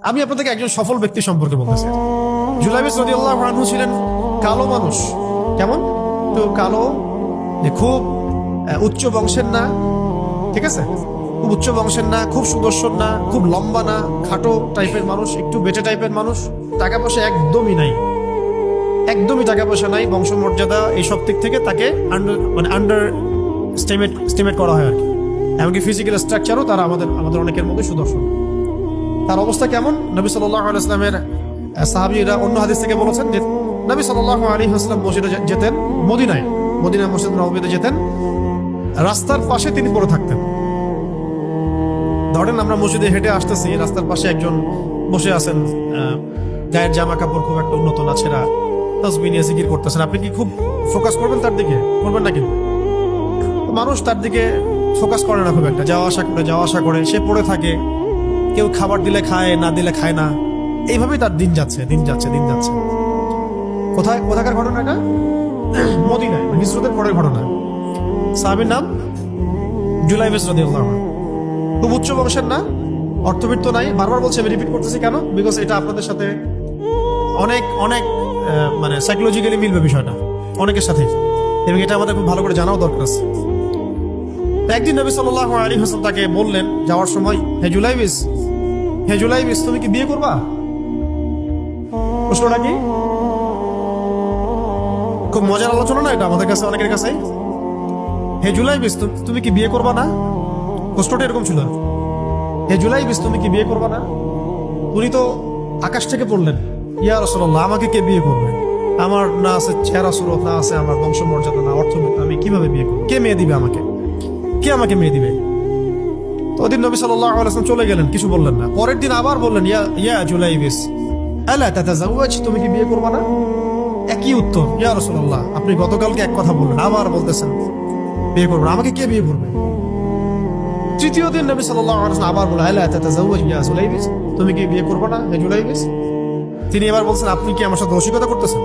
আমি আপনাদেরকে একজন সফল ব্যক্তি সম্পর্কে বলতেছি। জুলাইবিস রাদিয়াল্লাহু আনহু ছিলেন কালো মানুষ। কেমন? তো কালো, খুব উচ্চ বংশের না, ঠিক আছে, খুব উচ্চ বংশের না, খুব সুদর্শন না, খুব লম্বা না, খাটো টাইপের মানুষ, একটু বেটে টাইপের মানুষ। টাকা পয়সা একদমই নাই, একদমই টাকা পয়সা নাই, বংশমর্যাদা এইসব দিক থেকে তাকে আন্ডার স্টিমেট করা হয় আর কি। এমনকি ফিজিক্যাল স্ট্রাকচারও তারা আমাদের অনেকের মধ্যে সুদর্শন। তার অবস্থা কেমন? নবী সাল্লাল্লাহু আলাইহি ওয়াসাল্লামের সাহাবীরা অন্য হাদিস থেকে বলেছেন যে নবী সাল্লাল্লাহু আলাইহি ওয়াসাল্লাম মসজিদে যেতেন, মদিনা মসজিদ নববীতে যেতেন, রাস্তার পাশে তিনি পড়ে থাকতেন। ধরেন আমরা মসজিদে হেঁটে আসতেছি, রাস্তার পাশে একজন বসে আছেন, গায়ের জামা কাপড় খুব একটা উন্নত না, ছেঁড়া, তাসবিহ নিয়ে জিকির করতেছেন। আপনি কি খুব ফোকাস করবেন তার দিকে? করবেন না কিন্তু। মানুষ তার দিকে ফোকাস করে না খুব একটা, যাওয়া আসা করে সে পড়ে থাকে। কেউ খাবার দিলে খায়, না দিলে খায় না, এইভাবেই তার দিন যাচ্ছে। কোথাকার ঘটনা এটা? মদিনায়, হিজরতের পরের ঘটনা। সাহাবীর নাম জুলাইবিস রাদিয়াল্লাহু আনহু। খুব উচ্চ বংশের না, অর্থবিত্ত নাই। বারবার বলছি, আমি রিপিট করতেছি কেন? বিকজ এটা আপনাদের সাথে অনেক অনেক মানে সাইকোলজিক্যালি মিলবে বিষয়টা অনেকের সাথে, এবং এটা আমাদের খুব ভালো করে জানাও দরকার আছে। একদিন নবী সাল্লাল্লাহু আলাইহি ওয়াসাল্লাম তাকে বললেন যাওয়ার সময়, হে জুলাইবিস, তুমি কি বিয়ে করবা? প্রশ্নটা কি? খুব মজার আলোচনা না এটা আমাদের কাছে, অনেকের কাছে। হে জুলাইবিস, তুমি কি বিয়ে করবা না? প্রশ্নটা এরকম ছিল, হে জুলাইবিস, তুমি কি বিয়ে করবা না? উনি তো আকাশ থেকে পড়লেন, ইয়া রাসূলুল্লাহ, আমাকে কে বিয়ে করবে? আমার না আছে চেহারা সুরত, না আছে আমার বংশমর্যাদা, না অর্থবিত্ত, আমি কিভাবে বিয়ে করবো? কে মেয়ে দিবে আমাকে? কে আমাকে মেয়ে দিবে? তো ওদিন নবী সাল্লাল্লাহু আলাইহি ওয়াসাল্লাম চলে গেলেন, কিছু বললেন না। পরের দিন আবার বললেন, ইয়া জুলাইবিস, আলা তাতাজাওয়াজ, তুমি কি বিয়ে করবা না? একই উত্তর, ইয়া রাসূলুল্লাহ, আপনি গতকালকে এক কথা বললেন, আবার বলতেছেন বিয়ে করবো না, আমাকে কে বিয়ে করবে? তৃতীয় দিন নবী সাল্লাল্লাহু আলাইহি ওয়াসাল্লাম আবার বললেন, আলা তাতাজাওয়াজ ইয়া জুলাইবিস, তুমি কি বিয়ে করবে না হে জুলাইবিস? তিনি এবার বলছেন, আপনি কি আমার সাথে রসিকতা করতেছেন?